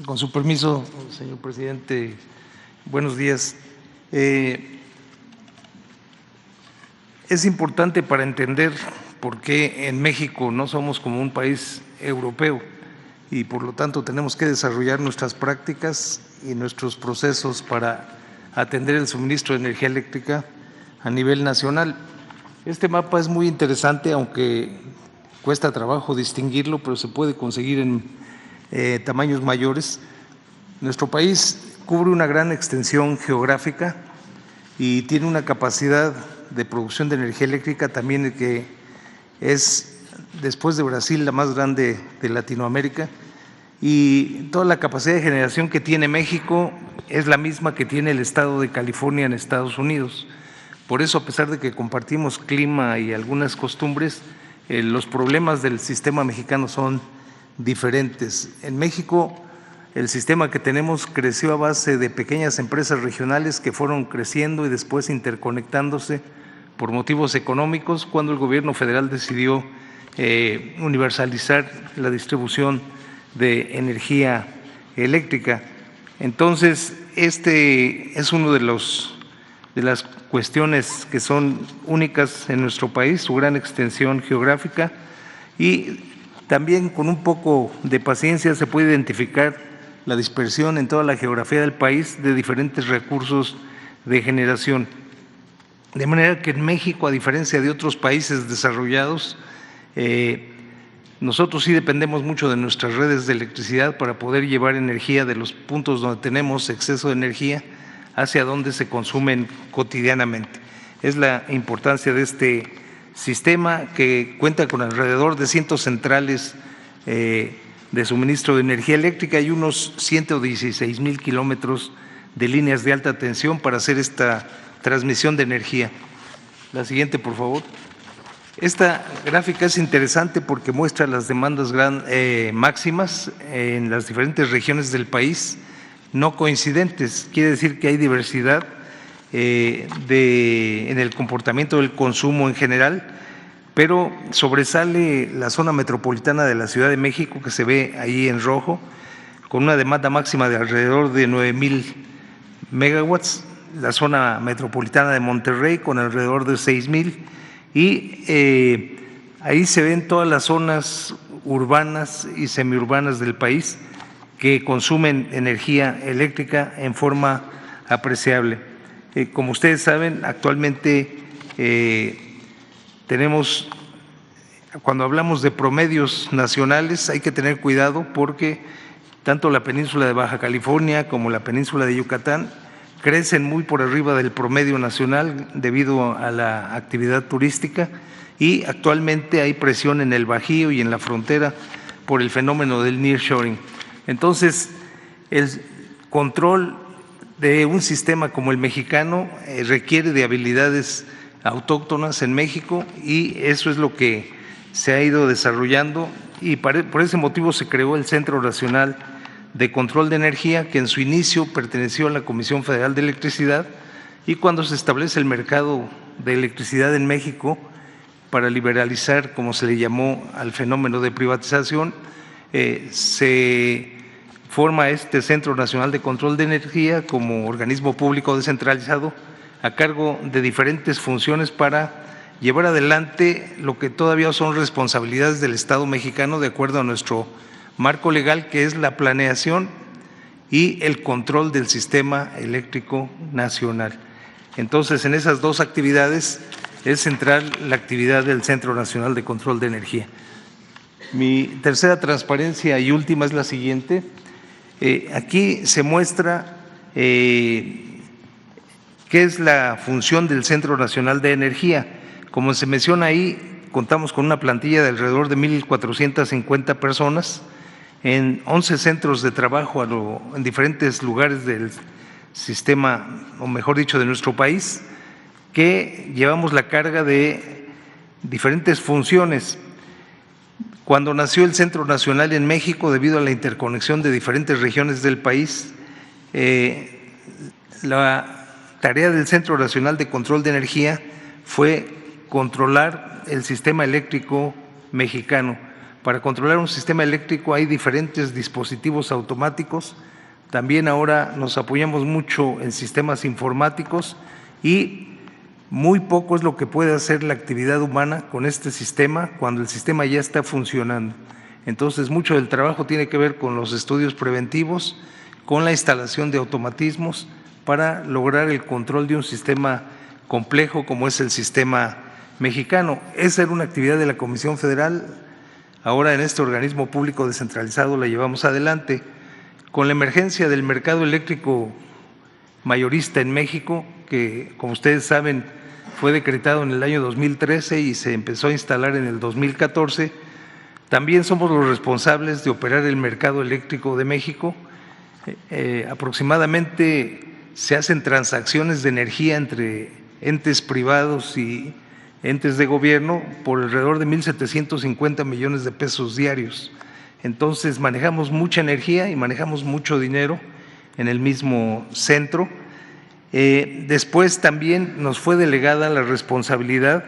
Con su permiso, señor presidente, buenos días. Es importante para entender por qué en México no somos como un país europeo y por lo tanto tenemos que desarrollar nuestras prácticas y nuestros procesos para atender el suministro de energía eléctrica a nivel nacional. Este mapa es muy interesante, aunque cuesta trabajo distinguirlo, pero se puede conseguir en tamaños mayores. Nuestro país cubre una gran extensión geográfica y tiene una capacidad de producción de energía eléctrica también que es, después de Brasil, la más grande de Latinoamérica, y toda la capacidad de generación que tiene México es la misma que tiene el estado de California en Estados Unidos. Por eso, a pesar de que compartimos clima y algunas costumbres, los problemas del sistema mexicano son diferentes. En México, el sistema que tenemos creció a base de pequeñas empresas regionales que fueron creciendo y después interconectándose por motivos económicos cuando el gobierno federal decidió universalizar la distribución de energía eléctrica. Entonces, este es uno de las cuestiones que son únicas en nuestro país, su gran extensión geográfica, y también con un poco de paciencia se puede identificar la dispersión en toda la geografía del país de diferentes recursos de generación. De manera que en México, a diferencia de otros países desarrollados, nosotros sí dependemos mucho de nuestras redes de electricidad para poder llevar energía de los puntos donde tenemos exceso de energía hacia donde se consumen cotidianamente. Es la importancia de este sistema, que cuenta con alrededor de 100 centrales de suministro de energía eléctrica y unos 116,000 kilómetros de líneas de alta tensión para hacer esta transmisión de energía. La siguiente, por favor. Esta gráfica es interesante porque muestra las demandas máximas en las diferentes regiones del país, no coincidentes. Quiere decir que hay diversidad en el comportamiento del consumo en general, pero sobresale la zona metropolitana de la Ciudad de México, que se ve ahí en rojo, con una demanda máxima de alrededor de 9,000 megawatts, la zona metropolitana de Monterrey con alrededor de 6,000, y ahí se ven todas las zonas urbanas y semiurbanas del país que consumen energía eléctrica en forma apreciable. Como ustedes saben, actualmente tenemos, cuando hablamos de promedios nacionales, hay que tener cuidado porque tanto la península de Baja California como la península de Yucatán crecen muy por arriba del promedio nacional debido a la actividad turística, y actualmente hay presión en el Bajío y en la frontera por el fenómeno del nearshoring. Entonces, el control de un sistema como el mexicano requiere de habilidades autóctonas en México, y eso es lo que se ha ido desarrollando, y por ese motivo se creó el Centro Nacional de Control de Energía, que en su inicio perteneció a la Comisión Federal de Electricidad, y cuando se establece el mercado de electricidad en México para liberalizar, como se le llamó al fenómeno de privatización, se forma este Centro Nacional de Control de Energía como organismo público descentralizado a cargo de diferentes funciones para llevar adelante lo que todavía son responsabilidades del Estado mexicano de acuerdo a nuestro marco legal, que es la planeación y el control del sistema eléctrico nacional. Entonces, en esas dos actividades es central la actividad del Centro Nacional de Control de Energía. Mi tercera transparencia y última es la siguiente. Aquí se muestra qué es la función del Centro Nacional de Energía. Como se menciona ahí, contamos con una plantilla de alrededor de 1,450 personas en 11 centros de trabajo en diferentes lugares del sistema, o mejor dicho, de nuestro país, que llevamos la carga de diferentes funciones. Cuando nació el Centro Nacional en México, debido a la interconexión de diferentes regiones del país, la tarea del Centro Nacional de Control de Energía fue controlar el sistema eléctrico mexicano Para controlar un sistema eléctrico hay diferentes dispositivos automáticos. También ahora nos apoyamos mucho en sistemas informáticos y muy poco es lo que puede hacer la actividad humana con este sistema cuando el sistema ya está funcionando. Entonces, mucho del trabajo tiene que ver con los estudios preventivos, con la instalación de automatismos para lograr el control de un sistema complejo como es el sistema mexicano. Esa era una actividad de la Comisión Federal. Ahora en este organismo público descentralizado la llevamos adelante. Con la emergencia del mercado eléctrico mayorista en México, que como ustedes saben fue decretado en el año 2013 y se empezó a instalar en el 2014, también somos los responsables de operar el mercado eléctrico de México. Aproximadamente se hacen transacciones de energía entre entes privados y entes de gobierno por alrededor de 1,750 millones de pesos diarios. Entonces manejamos mucha energía y manejamos mucho dinero en el mismo centro. Después también nos fue delegada la responsabilidad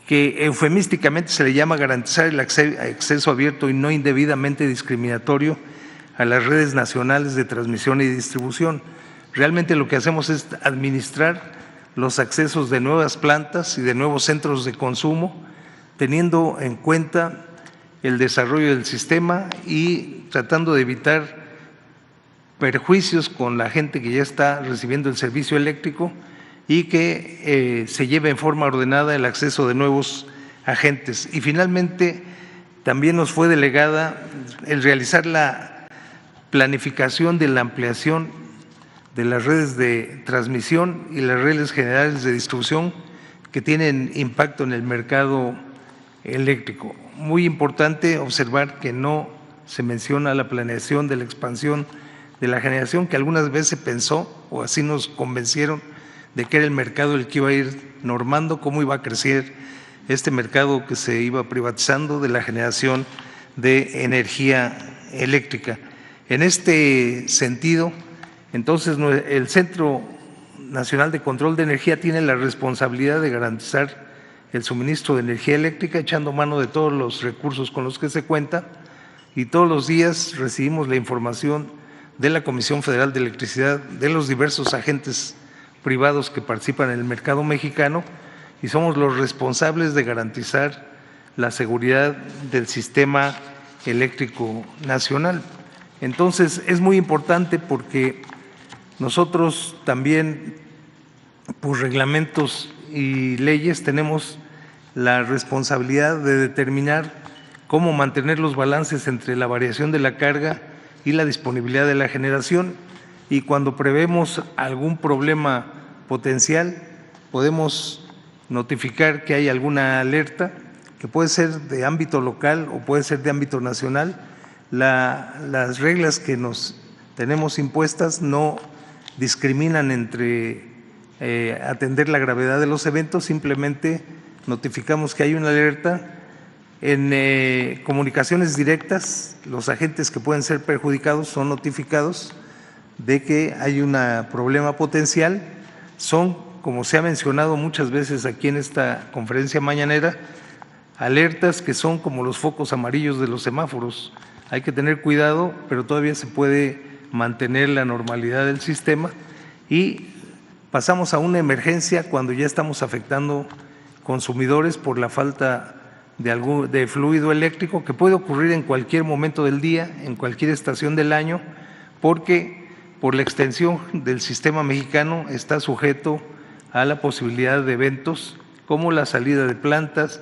que eufemísticamente se le llama garantizar el acceso abierto y no indebidamente discriminatorio a las redes nacionales de transmisión y distribución. Realmente lo que hacemos es administrar los accesos de nuevas plantas y de nuevos centros de consumo, teniendo en cuenta el desarrollo del sistema y tratando de evitar perjuicios con la gente que ya está recibiendo el servicio eléctrico y que se lleve en forma ordenada el acceso de nuevos agentes. Y finalmente también nos fue delegada el realizar la planificación de la ampliación de las redes de transmisión y las redes generales de distribución que tienen impacto en el mercado eléctrico. Muy importante observar que no se menciona la planeación de la expansión de la generación, que algunas veces se pensó, o así nos convencieron, de que era el mercado el que iba a ir normando cómo iba a crecer este mercado que se iba privatizando de la generación de energía eléctrica. En este sentido, entonces, el Centro Nacional de Control de Energía tiene la responsabilidad de garantizar el suministro de energía eléctrica, echando mano de todos los recursos con los que se cuenta, y todos los días recibimos la información de la Comisión Federal de Electricidad, de los diversos agentes privados que participan en el mercado mexicano, y somos los responsables de garantizar la seguridad del sistema eléctrico nacional. Entonces, es muy importante porque nosotros también, por reglamentos y leyes, tenemos la responsabilidad de determinar cómo mantener los balances entre la variación de la carga y la disponibilidad de la generación, y cuando prevemos algún problema potencial podemos notificar que hay alguna alerta que puede ser de ámbito local o puede ser de ámbito nacional. Las reglas que nos tenemos impuestas no discriminan entre atender la gravedad de los eventos, simplemente notificamos que hay una alerta. En comunicaciones directas, los agentes que pueden ser perjudicados son notificados de que hay un problema potencial. Son, como se ha mencionado muchas veces aquí en esta conferencia mañanera, alertas que son como los focos amarillos de los semáforos. Hay que tener cuidado, pero todavía se puede mantener la normalidad del sistema, y pasamos a una emergencia cuando ya estamos afectando consumidores por la falta de fluido eléctrico, que puede ocurrir en cualquier momento del día, en cualquier estación del año, porque por la extensión del sistema mexicano está sujeto a la posibilidad de eventos como la salida de plantas.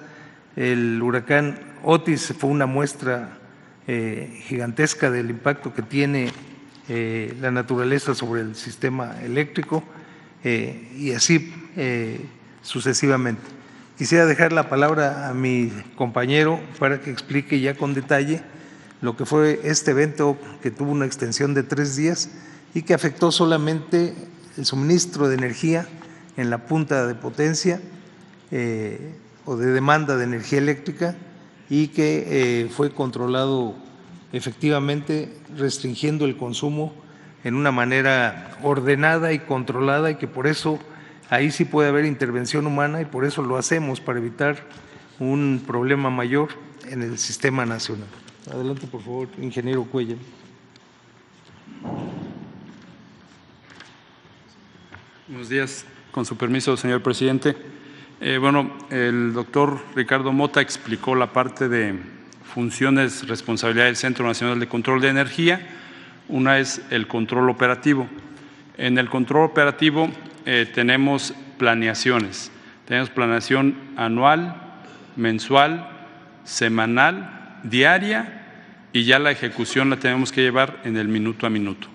El huracán Otis fue una muestra gigantesca del impacto que tiene la naturaleza sobre el sistema eléctrico, y así sucesivamente. Quisiera dejar la palabra a mi compañero para que explique ya con detalle lo que fue este evento, que tuvo una extensión de 3 días y que afectó solamente el suministro de energía en la punta de potencia o de demanda de energía eléctrica, y que fue controlado efectivamente, restringiendo el consumo en una manera ordenada y controlada, y que por eso ahí sí puede haber intervención humana, y por eso lo hacemos, para evitar un problema mayor en el sistema nacional. Adelante, por favor, ingeniero Cuellar. Buenos días. Con su permiso, señor presidente. El doctor Ricardo Mota explicó la parte de funciones, responsabilidad del Centro Nacional de Control de Energía. Una es el control operativo. En el control operativo tenemos planeaciones. Tenemos planeación anual, mensual, semanal, diaria, y ya la ejecución la tenemos que llevar en el minuto a minuto.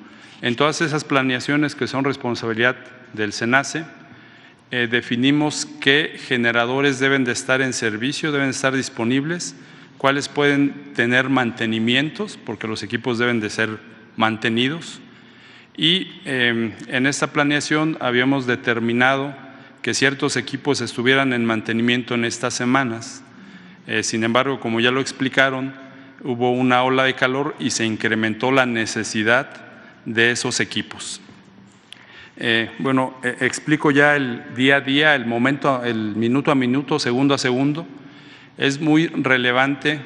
En todas esas planeaciones que son responsabilidad del SENACE, definimos qué generadores deben de estar en servicio, deben estar disponibles, cuáles pueden tener mantenimientos, porque los equipos deben de ser mantenidos. Y en esta planeación habíamos determinado que ciertos equipos estuvieran en mantenimiento en estas semanas. Sin embargo, como ya lo explicaron, hubo una ola de calor y se incrementó la necesidad de esos equipos. Explico ya el día a día, el minuto a minuto, segundo a segundo. Es muy relevante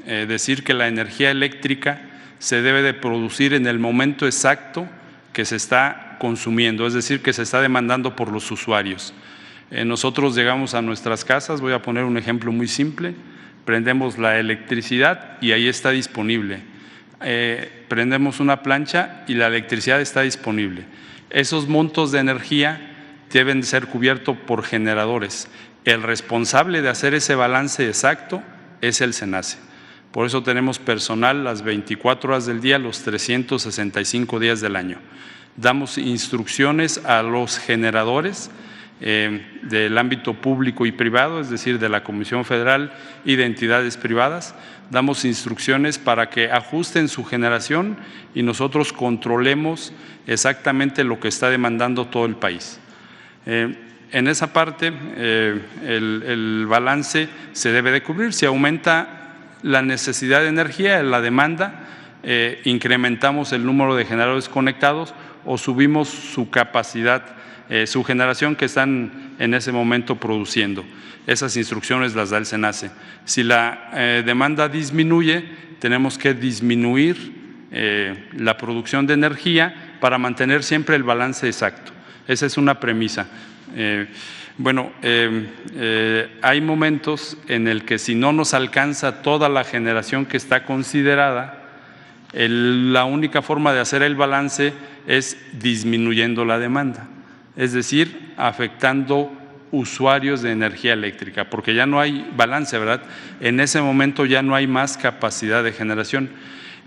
decir que la energía eléctrica se debe de producir en el momento exacto que se está consumiendo, es decir, que se está demandando por los usuarios. Nosotros llegamos a nuestras casas, voy a poner un ejemplo muy simple, prendemos la electricidad y ahí está disponible. Prendemos una plancha y la electricidad está disponible. Esos montos de energía deben ser cubiertos por generadores. El responsable de hacer ese balance exacto es el SENACE. Por eso tenemos personal las 24 horas del día, los 365 días del año. Damos instrucciones a los generadores del ámbito público y privado, es decir, de la Comisión Federal y de entidades privadas. Damos instrucciones para que ajusten su generación y nosotros controlemos exactamente lo que está demandando todo el país. En esa parte, el balance se debe de cubrir. Si aumenta la necesidad de energía, la demanda, incrementamos el número de generadores conectados o subimos su capacidad, su generación que están en ese momento produciendo. Esas instrucciones las da el SENACE. Si la demanda disminuye, tenemos que disminuir la producción de energía para mantener siempre el balance exacto. Esa es una premisa. Hay momentos en el que si no nos alcanza toda la generación que está considerada, la única forma de hacer el balance es disminuyendo la demanda, es decir, afectando usuarios de energía eléctrica, porque ya no hay balance, ¿verdad? En ese momento ya no hay más capacidad de generación.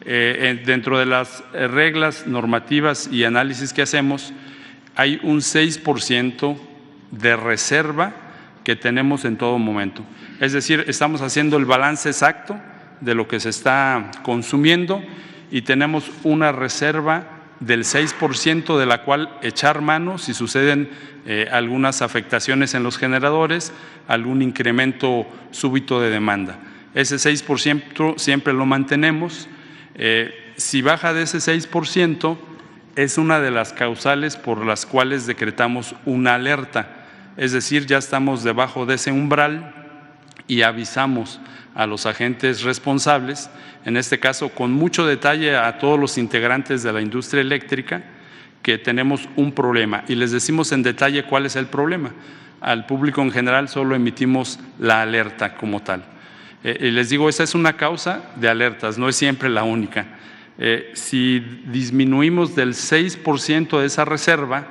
Dentro de las reglas normativas y análisis que hacemos, hay un 6% de reserva que tenemos en todo momento. Es decir, estamos haciendo el balance exacto de lo que se está consumiendo y tenemos una reserva del 6% de la cual echar mano si suceden algunas afectaciones en los generadores, algún incremento súbito de demanda. Ese 6% siempre lo mantenemos. Si baja de ese 6%, es una de las causales por las cuales decretamos una alerta. Es decir, ya estamos debajo de ese umbral y avisamos a los agentes responsables, en este caso con mucho detalle a todos los integrantes de la industria eléctrica, que tenemos un problema y les decimos en detalle cuál es el problema. Al público en general solo emitimos la alerta como tal. Y les digo, esa es una causa de alertas, no es siempre la única. Si disminuimos del 6% de esa reserva,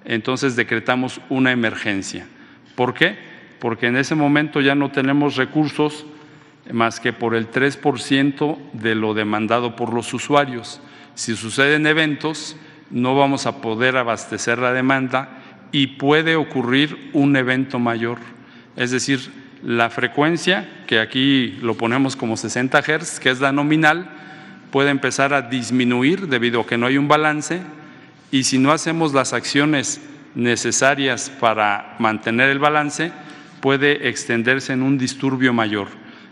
entonces decretamos una emergencia. ¿Por qué? Porque en ese momento ya no tenemos recursos más que por el 3% de lo demandado por los usuarios. Si suceden eventos, no vamos a poder abastecer la demanda y puede ocurrir un evento mayor. Es decir, la frecuencia, que aquí lo ponemos como 60 Hz, que es la nominal, puede empezar a disminuir debido a que no hay un balance, y si no hacemos las acciones necesarias para mantener el balance, puede extenderse en un disturbio mayor,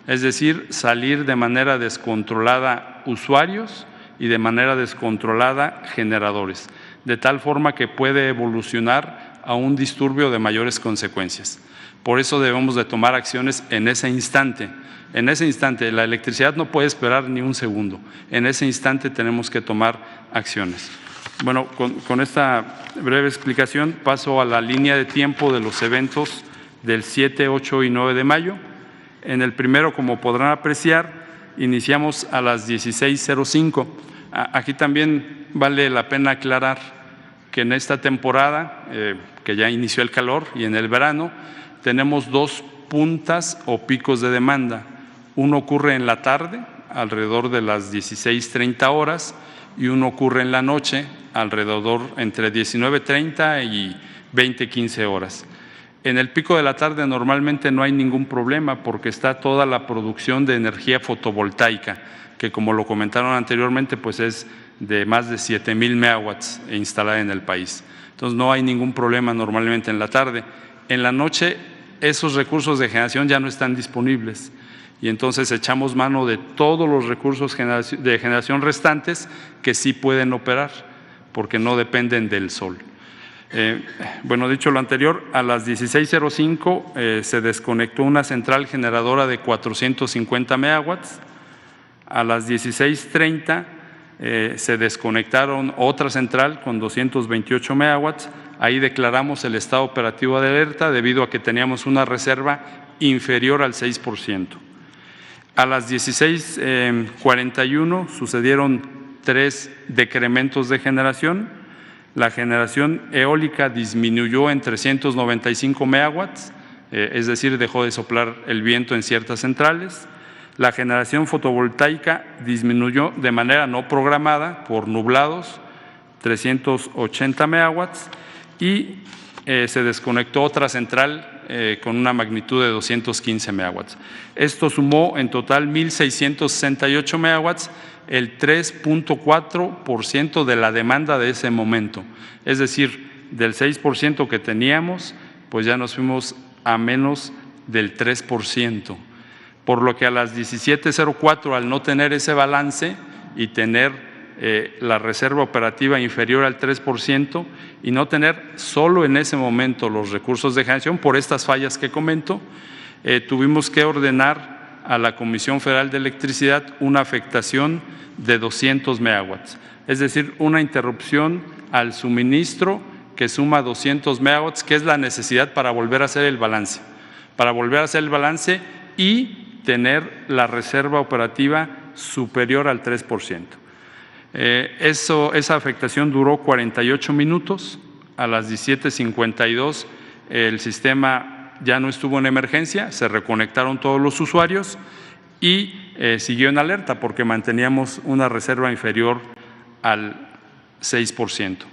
es decir, salir de manera descontrolada usuarios y de manera descontrolada generadores, de tal forma que puede evolucionar a un disturbio de mayores consecuencias. Por eso debemos de tomar acciones en ese instante. En ese instante, la electricidad no puede esperar ni un segundo. En ese instante tenemos que tomar acciones. Bueno, con esta breve explicación paso a la línea de tiempo de los eventos del 7, 8 y 9 de mayo. En el primero, como podrán apreciar, iniciamos a las 16:05. Aquí también vale la pena aclarar que en esta temporada, que ya inició el calor, y en el verano, tenemos dos puntas o picos de demanda. Uno ocurre en la tarde, alrededor de las 16:30 horas, y uno ocurre en la noche, alrededor entre 19:30 y 20:15 horas. En el pico de la tarde normalmente no hay ningún problema porque está toda la producción de energía fotovoltaica, que como lo comentaron anteriormente, pues es de más de 7,000 megawatts instalada en el país. Entonces no hay ningún problema normalmente en la tarde. En la noche esos recursos de generación ya no están disponibles y entonces echamos mano de todos los recursos de generación restantes que sí pueden operar porque no dependen del sol. Bueno, dicho lo anterior, a las 16:05 se desconectó una central generadora de 450 megawatts. A las 16:30 se desconectaron otra central con 228 megawatts. Ahí declaramos el estado operativo de alerta debido a que teníamos una reserva inferior al 6%. A las 16:41 sucedieron 3 decrementos de generación. La generación eólica disminuyó en 395 megawatts, es decir, dejó de soplar el viento en ciertas centrales. La generación fotovoltaica disminuyó de manera no programada por nublados, 380 megawatts, y se desconectó otra central con una magnitud de 215 megawatts. Esto sumó en total 1,668 megawatts, el 3.4% de la demanda de ese momento. Es decir, del 6% que teníamos, pues ya nos fuimos a menos del 3%. Por lo que a las 17:04, al no tener ese balance y tener la reserva operativa inferior al 3% y no tener solo en ese momento los recursos de generación por estas fallas que comento, tuvimos que ordenar a la Comisión Federal de Electricidad una afectación de 200 megawatts, es decir, una interrupción al suministro que suma 200 megawatts, que es la necesidad para volver a hacer el balance, y tener la reserva operativa superior al 3%. Esa afectación duró 48 minutos. A las 17:52 el sistema ya no estuvo en emergencia, se reconectaron todos los usuarios y siguió en alerta porque manteníamos una reserva inferior al 6%.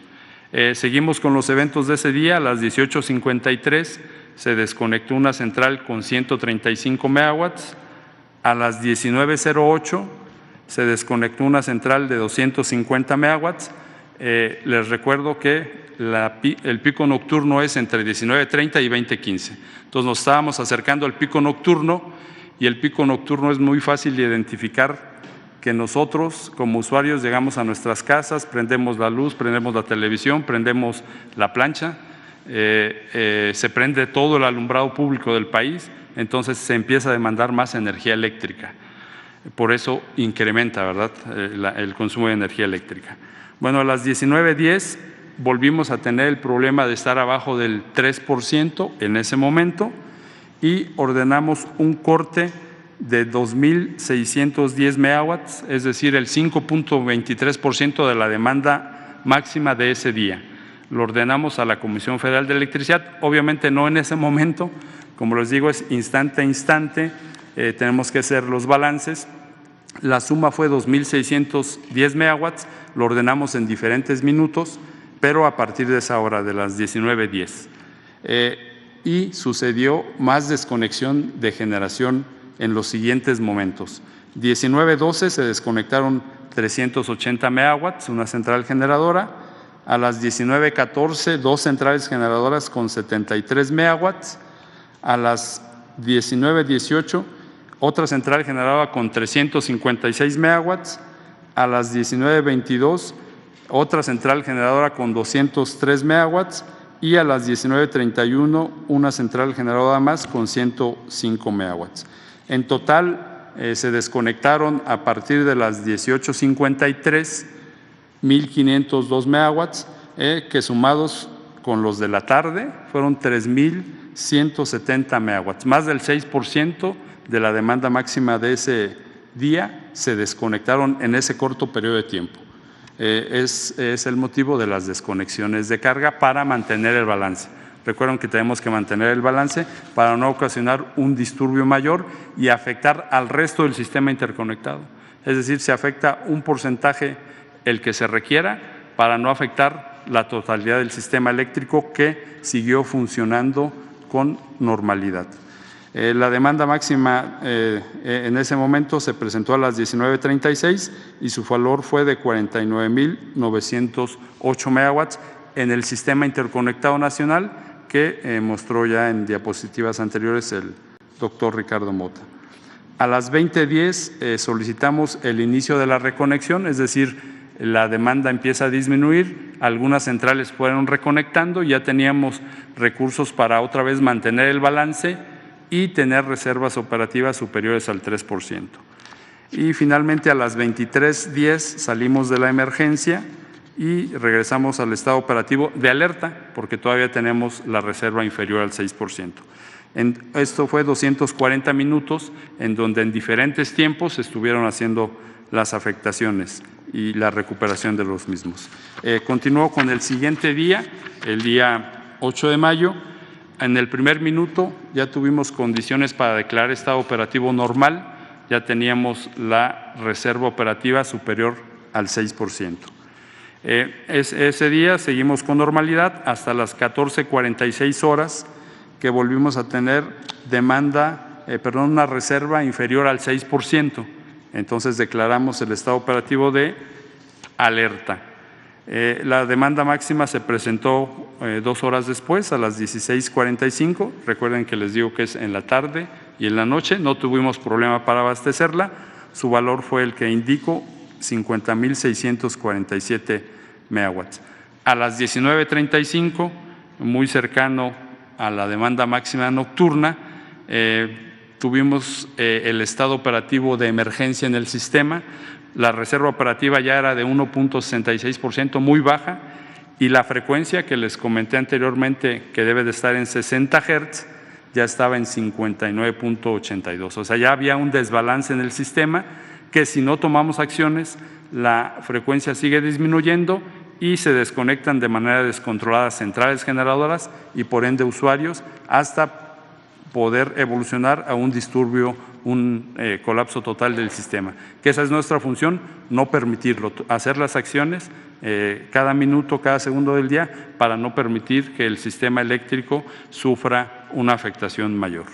Seguimos con los eventos de ese día. A las 18:53 se desconectó una central con 135 megawatts. A las 19:08 se desconectó una central de 250 megawatts. Les recuerdo que el pico nocturno es entre 19:30 y 20:15. Entonces nos estábamos acercando al pico nocturno y el pico nocturno es muy fácil de identificar, que nosotros como usuarios llegamos a nuestras casas, prendemos la luz, prendemos la televisión, prendemos la plancha, se prende todo el alumbrado público del país, entonces se empieza a demandar más energía eléctrica. Por eso incrementa, ¿verdad?, el consumo de energía eléctrica. Bueno, a las 19:10 volvimos a tener el problema de estar abajo del 3% en ese momento y ordenamos un corte de 2,610 megawatts, es decir, el 5.23% de la demanda máxima de ese día. Lo ordenamos a la Comisión Federal de Electricidad, obviamente no en ese momento, como les digo, es instante a instante, tenemos que hacer los balances. La suma fue 2,610 megawatts, lo ordenamos en diferentes minutos, pero a partir de esa hora, de las 19:10. Y sucedió más desconexión de generación en los siguientes momentos. 19:12 se desconectaron 380 megawatts, una central generadora. A las 19:14, 2 centrales generadoras con 73 megawatts. A las 19:18, otra central generadora con 356 megawatts. A las 19:22, otra central generadora con 203 megawatts. y a las 19:31 una central generadora más con 105 megawatts. En total, se desconectaron a partir de las 18:53 1,502 megawatts, que sumados con los de la tarde fueron 3,170 megawatts. Más del 6% de la demanda máxima de ese día se desconectaron en ese corto periodo de tiempo. Es el motivo de las desconexiones de carga para mantener el balance. Recuerden que tenemos que mantener el balance para no ocasionar un disturbio mayor y afectar al resto del sistema interconectado. Es decir, se afecta un porcentaje el que se requiera para no afectar la totalidad del sistema eléctrico que siguió funcionando con normalidad. La demanda máxima en ese momento se presentó a las 19:36 y su valor fue de 49,908 megawatts en el sistema interconectado nacional que mostró ya en diapositivas anteriores el doctor Ricardo Mota. A las 20:10 solicitamos el inicio de la reconexión, es decir, la demanda empieza a disminuir, algunas centrales fueron reconectando, ya teníamos recursos para otra vez mantener el balance y tener reservas operativas superiores al 3%. Y finalmente a las 23:10 salimos de la emergencia y regresamos al estado operativo de alerta, porque todavía tenemos la reserva inferior al 6%. Esto fue 240 minutos en donde en diferentes tiempos estuvieron haciendo las afectaciones y la recuperación de los mismos. Continuó con el siguiente día, el día 8 de mayo. En el primer minuto ya tuvimos condiciones para declarar estado operativo normal, ya teníamos la reserva operativa superior al 6%. Ese día seguimos con normalidad hasta las 14:46 horas que volvimos a tener una reserva inferior al 6%. Entonces declaramos el estado operativo de alerta. La demanda máxima se presentó 2 horas después, a las 16:45. Recuerden que les digo que es en la tarde y en la noche. No tuvimos problema para abastecerla. Su valor fue el que indico, 50,647 megawatts. A las 19:35, muy cercano a la demanda máxima nocturna, tuvimos el estado operativo de emergencia en el sistema. La reserva operativa ya era de 1,66%, muy baja, y la frecuencia que les comenté anteriormente, que debe de estar en 60 Hz, ya estaba en 59,82. O sea, ya había un desbalance en el sistema que si no tomamos acciones, la frecuencia sigue disminuyendo y se desconectan de manera descontrolada centrales generadoras y por ende usuarios hasta poder evolucionar a un disturbio, un colapso total del sistema. Que esa es nuestra función, no permitirlo, hacer las acciones cada minuto, cada segundo del día para no permitir que el sistema eléctrico sufra una afectación mayor.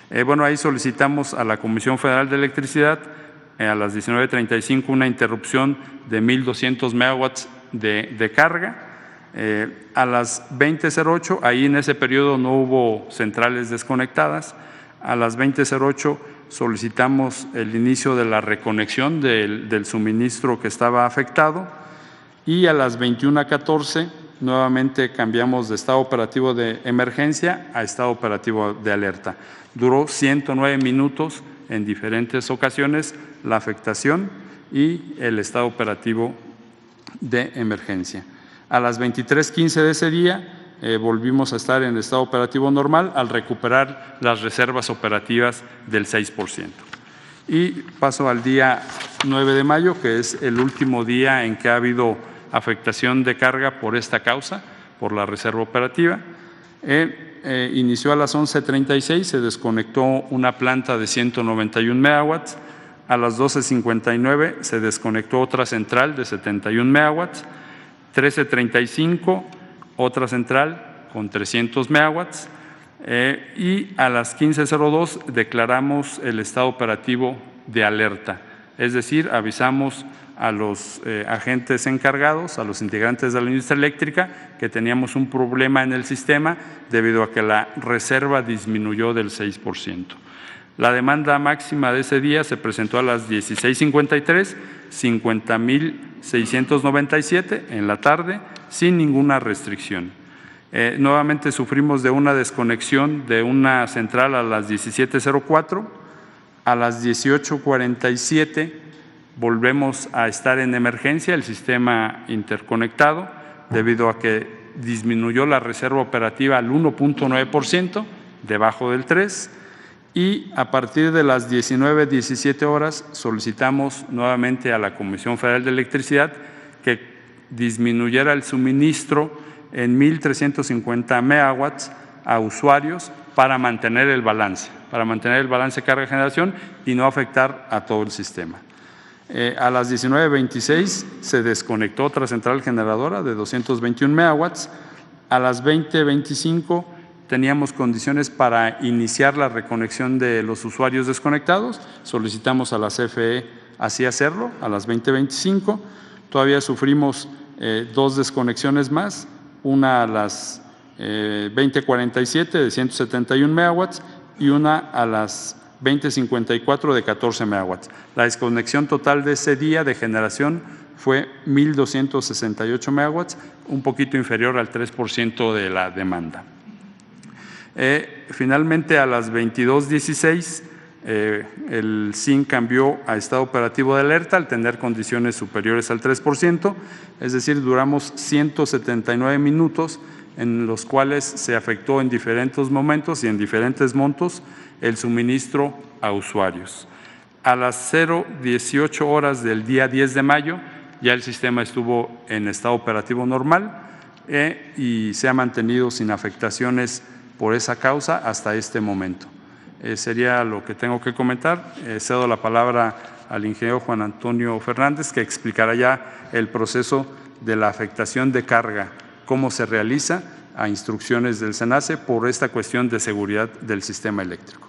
Ahí solicitamos a la Comisión Federal de Electricidad a las 19:35 una interrupción de 1,200 megawatts de carga. A las 20:08, ahí en ese periodo no hubo centrales desconectadas. A las 20:08 solicitamos el inicio de la reconexión del suministro que estaba afectado y a las 21:14 nuevamente cambiamos de estado operativo de emergencia a estado operativo de alerta. Duró 109 minutos en diferentes ocasiones la afectación y el estado operativo de emergencia. A las 23:15 de ese día volvimos a estar en estado operativo normal al recuperar las reservas operativas del 6%. Y paso al día 9 de mayo, que es el último día en que ha habido afectación de carga por esta causa, por la reserva operativa. Inició a las 11:36, se desconectó una planta de 191 megawatts. A las 12:59 se desconectó otra central de 71 megawatts. 13:35, otra central con 300 megawatts, y a las 15:02 declaramos el estado operativo de alerta, es decir, avisamos a los agentes encargados, a los integrantes de la industria eléctrica, que teníamos un problema en el sistema debido a que la reserva disminuyó del 6%. La demanda máxima de ese día se presentó a las 16:53, 50,697 en la tarde, sin ninguna restricción. Nuevamente sufrimos de una desconexión de una central a las 17:04, a las 18:47 volvemos a estar en emergencia el sistema interconectado debido a que disminuyó la reserva operativa al 1.9%, debajo del 3%, y a partir de las 19:17 horas solicitamos nuevamente a la Comisión Federal de Electricidad que disminuyera el suministro en 1.350 megawatts a usuarios para mantener el balance carga-generación y no afectar a todo el sistema. A las 19:26 se desconectó otra central generadora de 221 megawatts. A las 20:25 teníamos condiciones para iniciar la reconexión de los usuarios desconectados. Solicitamos a la CFE así hacerlo a las 20:25. Todavía sufrimos 2 desconexiones más, una a las 20:47 de 171 megawatts y una a las 20:54 de 14 megawatts. La desconexión total de ese día de generación fue 1.268 megawatts, un poquito inferior al 3% de la demanda. Finalmente, a las 22:16, el SIN cambió a estado operativo de alerta al tener condiciones superiores al 3%, es decir, duramos 179 minutos en los cuales se afectó en diferentes momentos y en diferentes montos el suministro a usuarios. A las 0:18 horas del día 10 de mayo ya el sistema estuvo en estado operativo normal y se ha mantenido sin afectaciones por esa causa hasta este momento. Sería lo que tengo que comentar. Cedo la palabra al ingeniero Juan Antonio Fernández, que explicará ya el proceso de la afectación de carga, cómo se realiza a instrucciones del SENACE por esta cuestión de seguridad del sistema eléctrico.